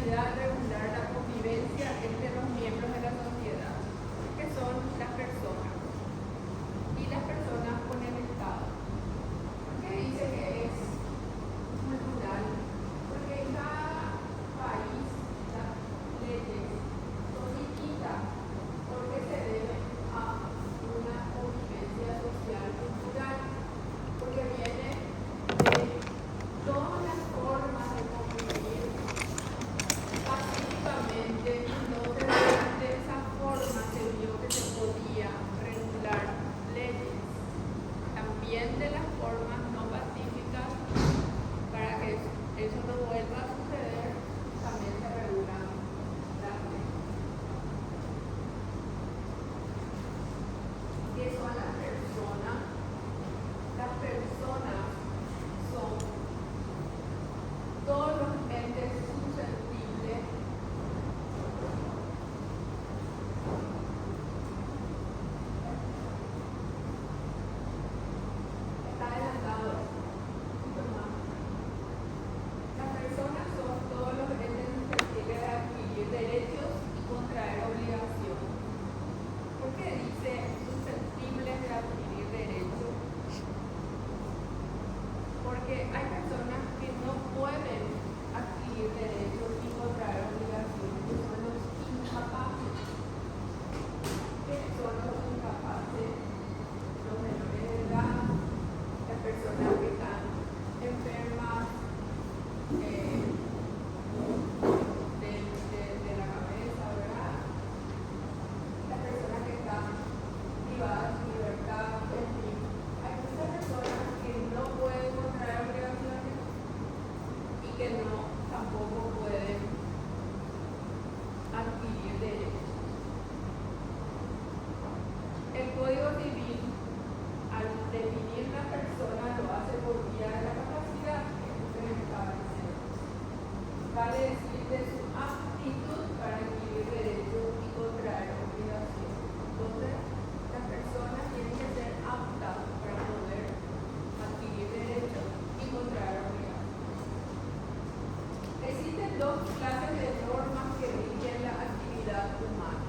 actividad regular la convivencia entre los miembros de la sociedad, que son las personas, y las personas con el Estado. ¿Por qué dice que es cultural? Porque en cada país las leyes son distintas, porque se deben a una convivencia social cultural, porque viene de todas las formas de convivir pacíficamente, donde de esa forma se vio que se podía regular leyes. También de las formas no pacíficas, para que eso no vuelva a suceder, también se regulan las leyes. ¿Qué son las personas? Las personas son todos los entes susceptibles está adelantado un poquito más. Las personas son todos los entes susceptibles de adquirir derechos y contraer obligaciones. ¿Por qué dice susceptibles de adquirir derechos? Porque hay personas que no pueden adquirir derechos y contraer obligaciones, que son los incapaces. ¿Quiénes son los incapaces? Los menores de edad, las personas que están enfermas de la cabeza, ¿verdad? Las personas que están privadas de su libertad, en fin. Hay muchas personas que no pueden contraer obligaciones y que no tampoco pueden adquirir derechos. El Código Civil, al definir una persona, lo hace por vía de la capacidad que ustedes establecen. Vale decir de su aptitud para adquirir derechos y contraer obligaciones. Entonces, las personas tienen que ser aptas para poder adquirir derechos y contraer obligaciones. Existen dos clases de normas que rigen la actividad humana.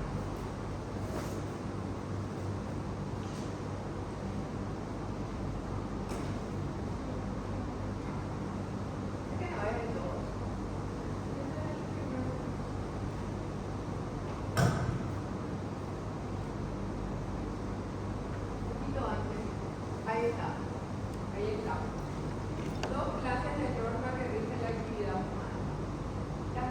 Este no es el dos. Este es el primero. Un poquito antes. Ahí está. Ahí está. Dos clases de normas que rigen la actividad humana. Las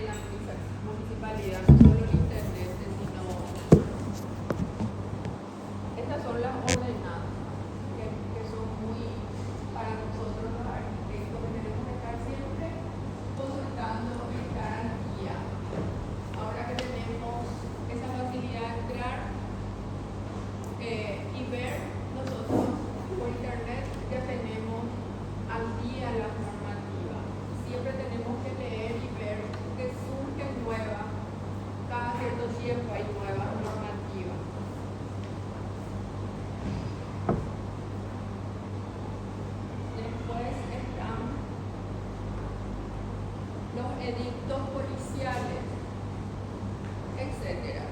en la municipalidad, no solo el intendente, sino estas son las ordenadas que son muy para nosotros los arquitectos, que tenemos que estar siempre consultando en cada guía. Ahora que tenemos esa facilidad de entrar y ver, nosotros por internet ya tenemos al día las normativas. Siempre tenemos que leer y ver que surgen nuevas, cada cierto tiempo hay nuevas normativas. Después están los edictos policiales, etc.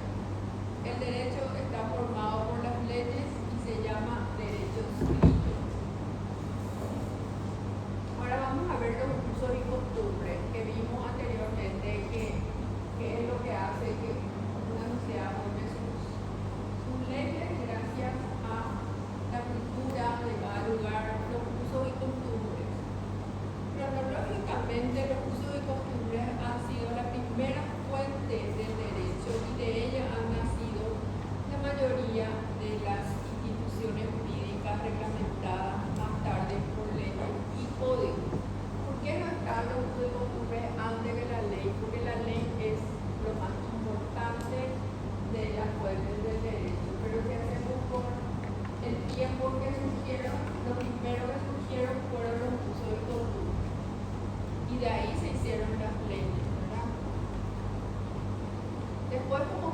El derecho está formado por las leyes y se llama derecho escrito. Ahora vamos a ver los usos y costumbres que vimos anteriormente, que es lo que hace que una sociedad forme sus leyes gracias a la cultura de cada lugar, los usos y costumbres. Cronológicamente, los usos y costumbres han sido la primera fuente del derecho y de ella han nacido la mayoría de las instituciones jurídicas reglamentadas más tarde por leyes y códigos. ¿Por qué no están los usos y costumbres antes que la ley? Porque la ley es lo más importante de las fuentes del derecho. Pero ¿qué hacemos con el tiempo que surgieron? Lo primero que surgieron fueron los usos y costumbres. Y de ahí se hicieron las leyes, ¿verdad? Después, como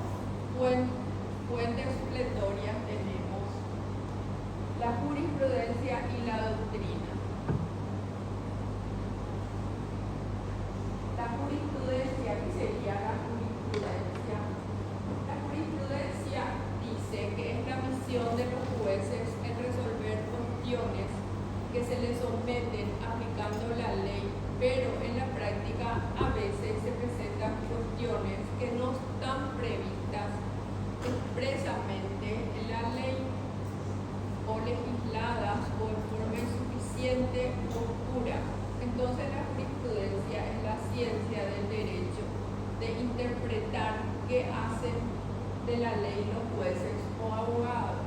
fuentes supletorias, tenemos la jurisprudencia y la doctrina. La jurisprudencia, ¿qué sería la jurisprudencia? La jurisprudencia dice que es la misión de los jueces en resolver cuestiones que se les someten aplicando la ley, pero en la práctica a veces se presentan cuestiones que no están previstas expresamente en la ley o legisladas o en forma insuficiente o pura. Entonces la jurisprudencia es la ciencia del derecho, de interpretar qué hacen de la ley los jueces o abogados.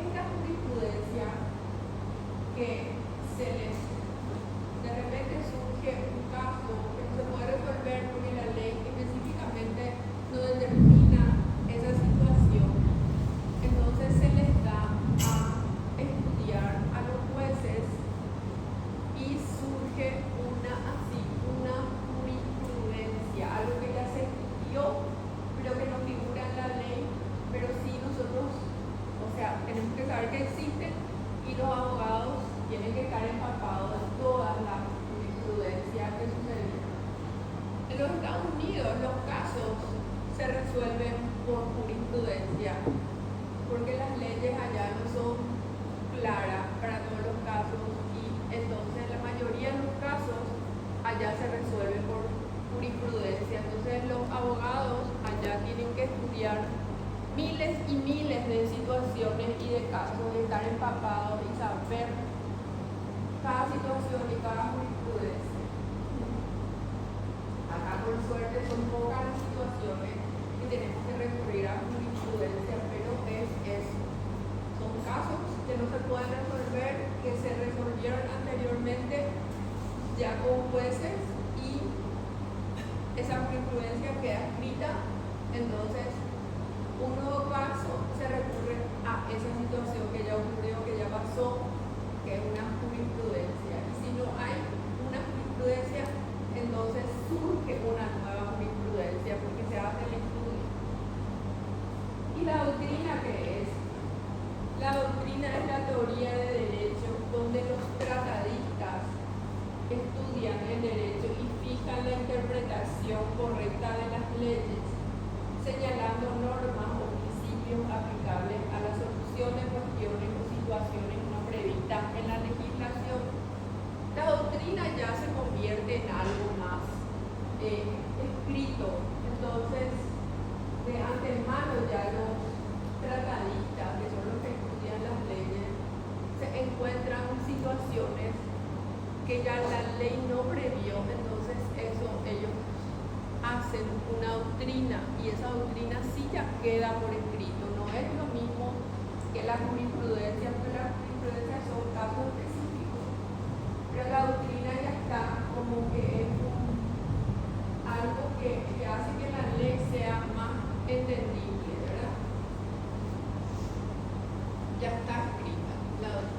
Esta jurisprudencia que de repente surge un caso que no se puede resolver porque la ley específicamente no determina esa situación, entonces se les da a estudiar a los jueces y surge una jurisprudencia, algo que ya se estudió pero que no figura en la ley, pero sí nosotros, o sea, tenemos que saber que existen y los abogados tienen que estar empapados de todas las jurisprudencias que sucedieron. En los Estados Unidos los casos se resuelven por jurisprudencia, porque las leyes allá no son claras para todos los casos y entonces la mayoría de los casos allá se resuelven por jurisprudencia. Entonces los abogados allá tienen que estudiar miles y miles de situaciones y de casos, de estar empapados y saber cada situación y cada jurisprudencia. Acá por suerte son pocas las situaciones que tenemos que recurrir a jurisprudencia, pero son casos que no se pueden resolver, que se resolvieron anteriormente ya con jueces y esa jurisprudencia queda escrita, entonces un nuevo caso se recurre a esa situación que ya ocurrió, que ya pasó, que es una jurisprudencia. Y si no hay una jurisprudencia, entonces surge una nueva jurisprudencia porque se hace el estudio. ¿Y la doctrina qué es? La doctrina es la teoría de derecho donde los tratadistas estudian el derecho y fijan la interpretación correcta de las leyes, señalando normas o principios aplicables a la solución de cuestiones o situaciones no previstas en la legislación. La doctrina ya se convierte en algo más escrito, entonces de antemano ya los tratadistas, que son los que estudian las leyes, se encuentran situaciones que ya la ley no previó, entonces eso ellos hacen una doctrina y esa doctrina sí ya queda por escrito. No es lo mismo que la jurisprudencia, porque la jurisprudencia son casos específicos, pero la doctrina ya está como que es algo que hace que la ley sea más entendible, ¿verdad? Ya está escrita la doctrina.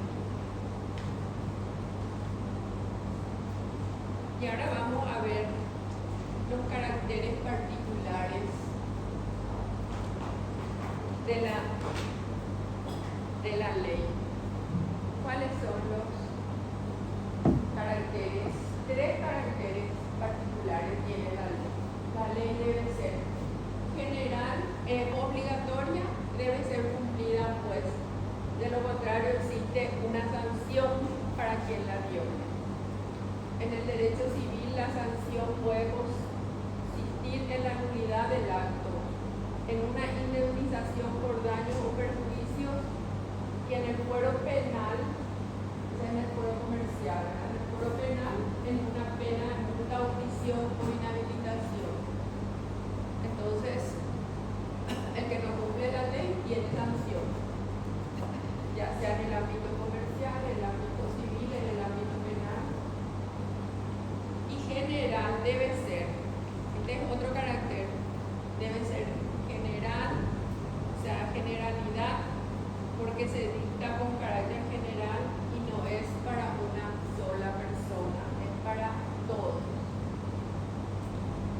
Y ahora vamos a ver los caracteres particulares de la ley. ¿Cuáles son los caracteres? 3 caracteres particulares tiene la ley. La ley debe ser general, obligatoria, debe ser cumplida, pues de lo contrario existe una sanción para quien la viole. En el derecho civil la sanción puede consistir en la nulidad del acto, en una indemnización por daños o perjuicios, y en el fuero penal, o sea, en el fuero comercial, en el fuero penal, en una pena, multa o prisión o inhabilitación. Entonces, el que no cumple la ley tiene sanción, ya sea en el ámbito comercial, en el ámbito civil, en el ámbito penal. Y general debe ser, este es otro carácter, debe ser general, o sea, generalidad, porque se dicta con carácter general y no es para una sola persona, es para todos.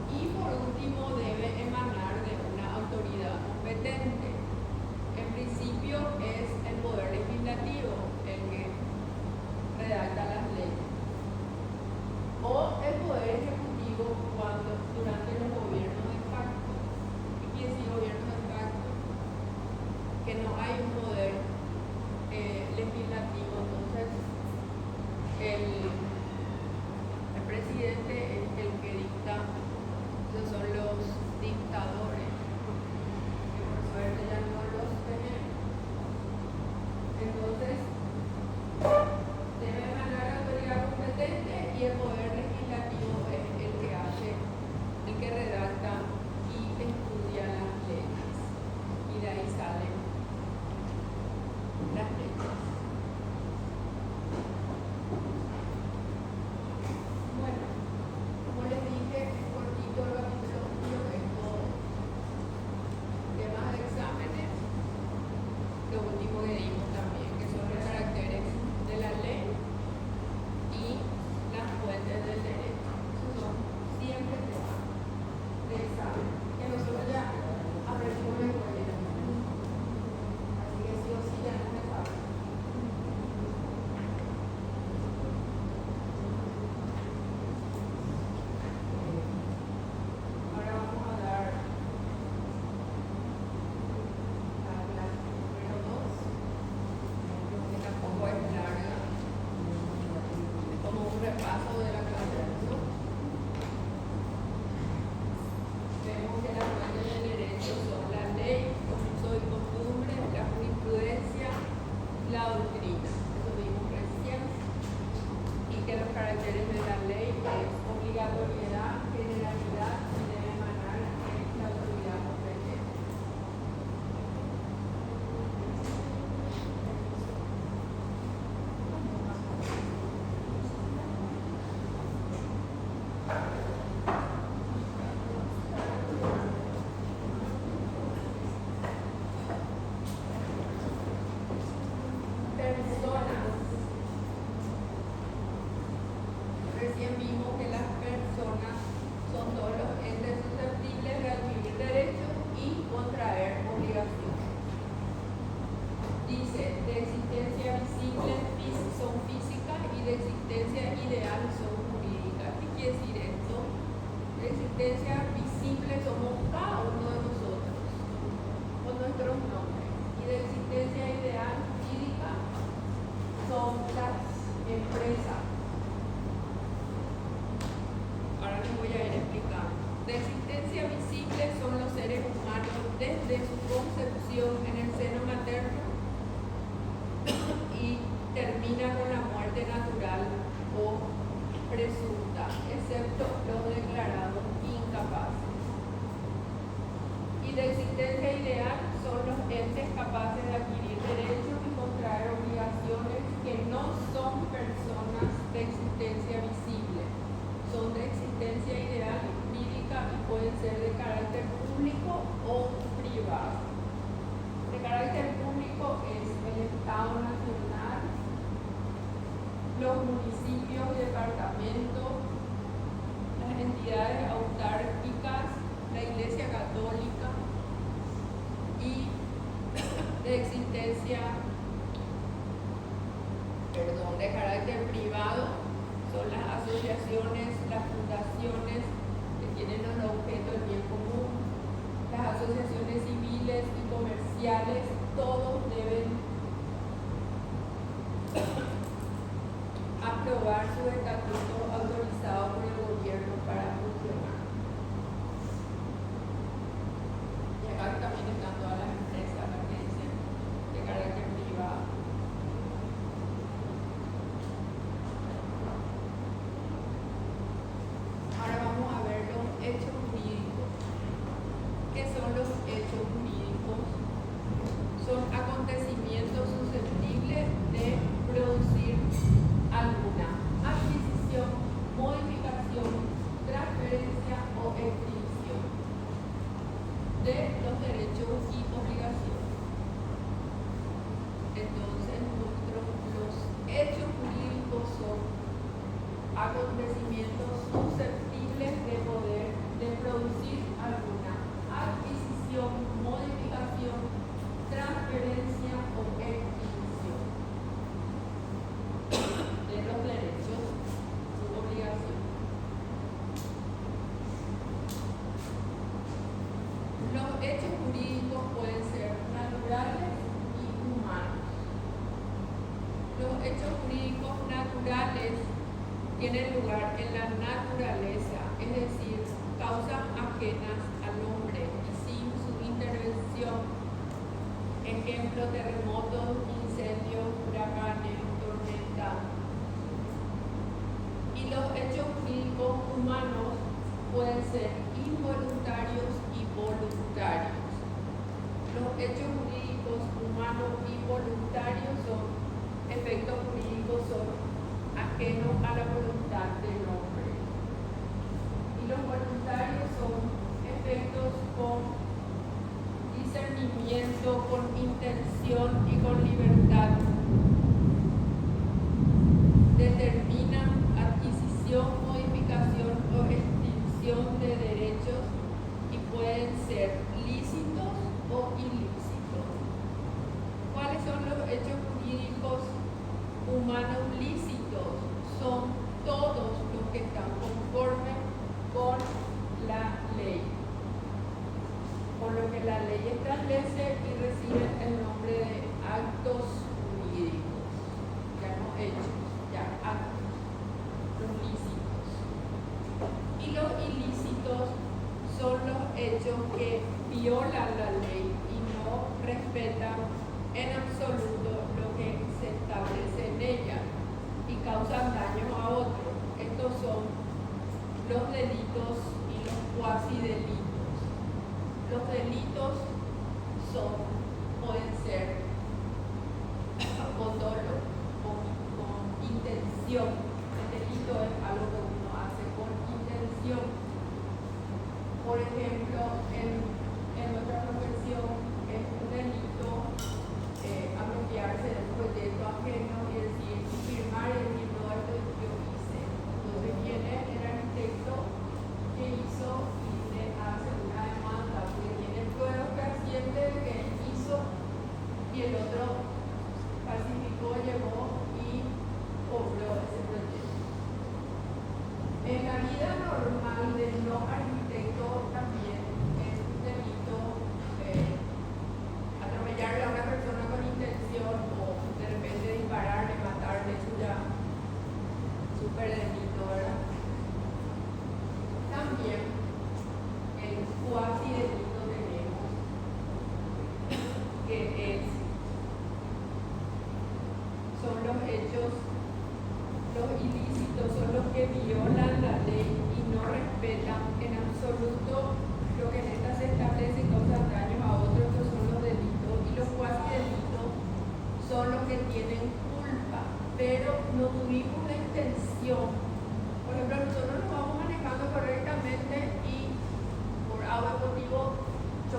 Y por último debe emanar de una autoridad competente. En principio es el poder legislativo el que redacta las leyes, o el poder ejecutivo durante los gobiernos de facto. ¿Qué quiere decir gobierno de facto? Que no hay un poder legislativo, entonces el presidente es el que dicta. Esos son los dictadores, que por suerte ya no los tenemos. Entonces debe emanar la autoridad competente y el poder legislativo es el que hace, el que redacta y estudia las leyes, y de ahí salen las leyes. Bueno, como les dije, es cortito el capítulo 1, es todo temas de exámenes. Lo último que dimos también, que son los caracteres de la ley y las fuentes del derecho. Esos son siempre temas de examen, que nosotros ya aprendimos en la escuela. Así que sí o sí ya no me sabe. Ahora vamos a dar la clase número 2, que tampoco es larga, es como un repaso de la clase 1. Vemos que las fuentes del derecho son la ley, los usos y costumbres, la jurisprudencia, la doctrina. Eso vimos recién. Y que los caracteres de la ley es obligatoriedad, generalidad y debe emanar de la autoridad competente. Personas. Recién vimos que las personas son todos los entes susceptibles de adquirir derechos y contraer obligaciones. Dice, de existencia visible son físicas y de existencia ideal son jurídicas. ¿Qué quiere decir esto? De existencia visible somos cada uno de nosotros, con nuestros nombres. Y de existencia ideal jurídica son las empresas. Ahora les voy a ir explicando. De existencia visible son los seres humanos desde su concepción en el seno materno y termina con la muerte natural o presunta, excepto los declarados incapaces. Y de existencia ideal son los entes capaces de adquirir derechos y contraer obligaciones que no son personas de existencia visible, son de existencia ideal jurídica y pueden ser de carácter público o privado. De carácter público es el Estado Nacional, los municipios y departamentos, las entidades autárquicas, la Iglesia Católica, y de existencia, de carácter privado son las asociaciones, las fundaciones que tienen el objeto del bien común, las asociaciones civiles y comerciales, todos deben aprobar su estatuto autorizado por el gobierno para funcionar. Y acá también están todas las empresas que dicen de carácter privado. Ahora vamos a ver los hechos jurídicos. ¿Qué son los hechos jurídicos? Son acontecimientos susceptibles de producir alguna adquisición, modificación, transferencia o extinción de los derechos y obligaciones. Entonces, los hechos jurídicos son acontecimientos susceptibles de producir alguna adquisición, modificación, transferencia o extinción de los derechos u obligaciones. Los hechos jurídicos pueden ser naturales y humanos. Los hechos jurídicos naturales tienen lugar en la naturaleza, es decir, causas ajenas al hombre y sin su intervención. Ejemplo: terremotos, incendios, huracanes, tormentas. Y los hechos jurídicos humanos pueden ser involuntarios y voluntarios. Los hechos jurídicos humanos y voluntarios son efectos jurídicos ajenos a la voluntad del hombre. Y los voluntarios son efectos con discernimiento, con intención y con libertad. Determinan adquisición, modificación o extinción de derechos y pueden ser lícitos o ilícitos. ¿Cuáles son los hechos jurídicos humanos lícitos? Son todos los que están conformes con la ley, por lo que la ley establece y reciben el nombre de actos jurídicos, ya no hechos, ya actos, los lícitos. Y los ilícitos son los hechos que violan la ley y no respetan en absoluto lo que se establece en ella y causan daño a otros. Estos son los delitos y los cuasi delitos. Los delitos pueden ser con dolo, con intención. El delito es algo que uno hace con intención. Por ejemplo, en nuestra profesión es un delito apropiarse del proyecto ajeno y decir, firmar y decir, no, esto yo hice. Entonces viene el arquitecto que hizo y le hace una demanda porque tiene pruebas fehacientes de que él hizo y el otro falsificó, llevó y cobró ese proyecto. En la vida normal del no arquitecto también es un delito atropellarle a una persona con intención o de repente dispararle, matarle, eso ya súper delito, ¿verdad? También el cuasi delito tenemos, que es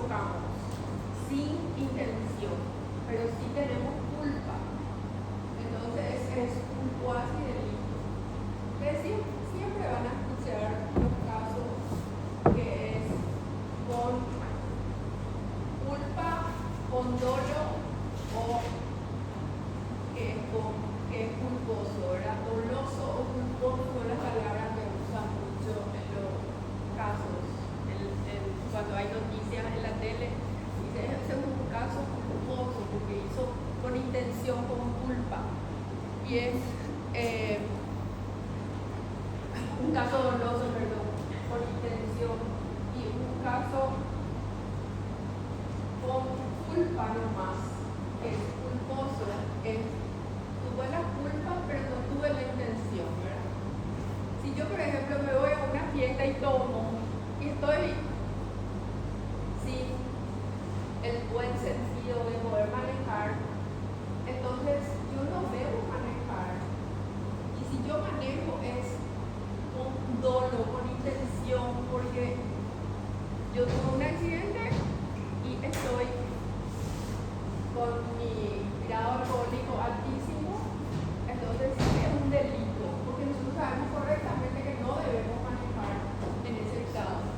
chocamos sin intención, pero sí tenemos culpa. Entonces es un cuasi delito. Ustedes siempre van a escuchar los casos que es con culpa, con dolo o que es culposo, ¿verdad? Doloso o culposo son las palabras que usan mucho en los casos. Cuando hay noticias en la tele, dice, ese es un caso culposo porque hizo con intención, con culpa. Y es un caso doloso, perdón, con intención. Y un caso con culpa nomás, que es culposo, tuve la culpa, pero no tuve la intención, ¿verdad? Si yo, por ejemplo, me voy a una fiesta y tomo, y estoy sin el buen sentido de poder manejar, entonces yo no debo manejar. Y si yo manejo es con dolo, con intención, porque yo tuve un accidente y estoy con mi grado alcohólico altísimo, entonces es un delito, porque nosotros sabemos correctamente que no debemos manejar en ese estado.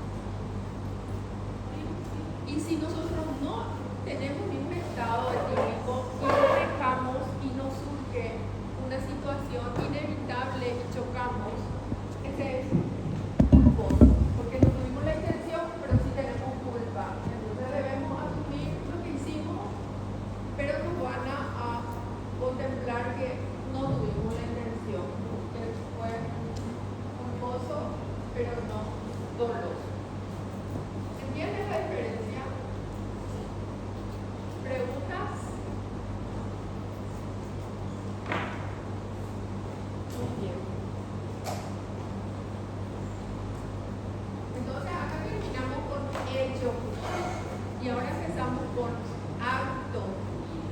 Y si nosotros no tenemos ningún estado etílico y manejamos y nos surge una situación inevitable y chocamos, ese es culposo, porque no tuvimos la intención, pero sí tenemos culpa. Entonces debemos asumir lo que hicimos, pero nos van a contemplar que no tuvimos la intención, que fue culposo, pero no doloso. ¿Entiendes la diferencia? ¿Preguntas? Muy bien. Entonces acá terminamos con hecho y ahora empezamos con acto jurídico.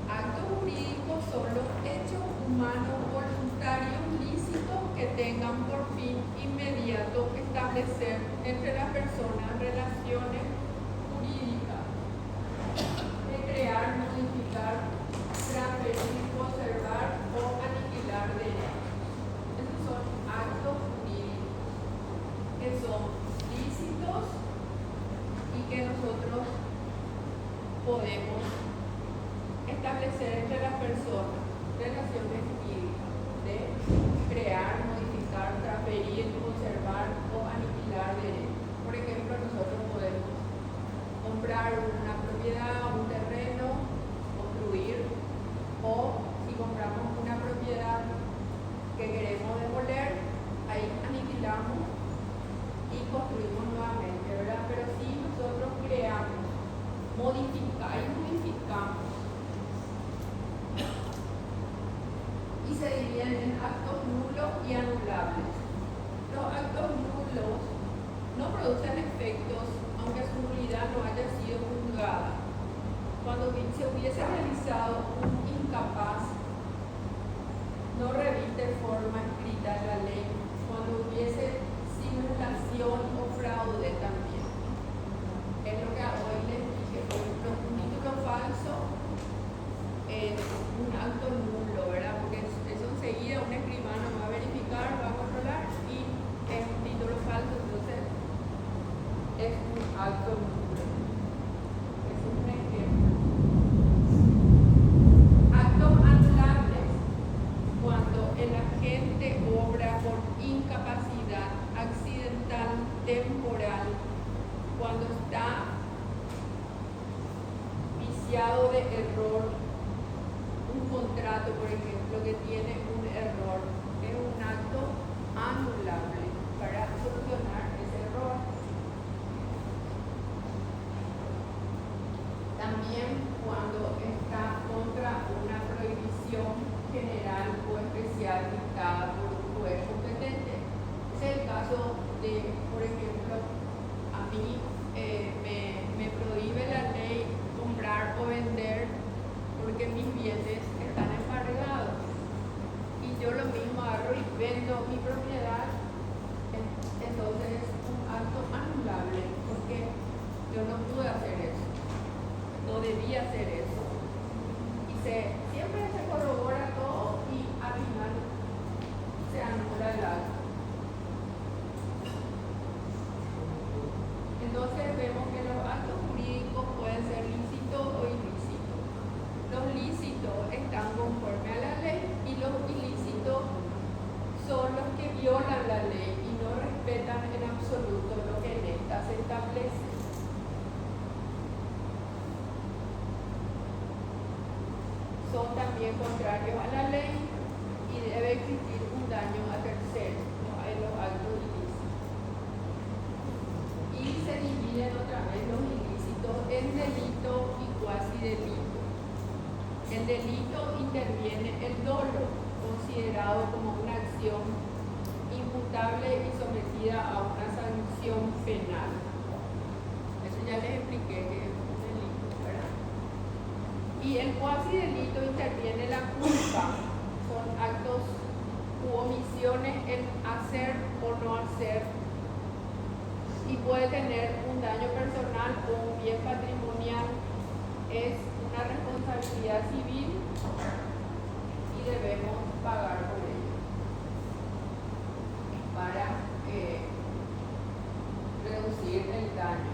Actos jurídicos son los hechos humanos voluntarios lícitos que tengan por fin inmediato establecer entre las personas relaciones jurídicas de crear, modificar, transferir, conservar o aniquilar derechos. Esos son actos jurídicos que son lícitos y que nosotros podemos establecer entre las personas relaciones jurídicas de crear, modificar, transferir, conservar o aniquilar derechos. Por ejemplo, nosotros podemos comprar una propiedad, un terreno, construir, o si compramos una propiedad que queremos demoler, ahí aniquilamos y construimos nuevamente, ¿verdad? Pero si nosotros creamos, modificamos y se dividen en actos nulos y anulables. Los actos nulos no producen efectos aunque su nulidad no haya sido juzgada. Cuando se hubiese realizado un incapaz, no reviste forma escrita en la ley. Cuando hubiese simulación o fraude también. Es lo que hoy les dije, por ejemplo, un título falso es un acto nulo, ¿verdad? Porque eso enseguida un escribano va a verificar, va a controlar y es un título falso, entonces es un acto nulo. Es un ejemplo. Actos anulables, cuando el agente obra por incapacidad accidental temporal, cuando está viciado de error, un contrato, por ejemplo, que tiene un error, es un acto anulable para solucionar ese error. También cuando está contra una prohibición general o especial dictada por un juez competente. Es el caso de, por ejemplo, a mí me prohíbe la ley comprar o vender porque mis bienes están embargados y yo lo mismo agarro y vendo mi propiedad, entonces es un acto anulable. absoluto lo que en esta se establece. Son también contrarios a la ley y debe existir un daño a terceros en los actos ilícitos. Y se dividen otra vez los ilícitos en delito y cuasi delito. El delito interviene el dolo, considerado como una acción imputable y sometida a una sanción penal. Eso ya les expliqué que es un delito, ¿verdad? Y el cuasi delito interviene la culpa. Son actos u omisiones en hacer o no hacer y puede tener un daño personal o un bien patrimonial. Es una responsabilidad civil y debemos pagar por ello para reducir el daño.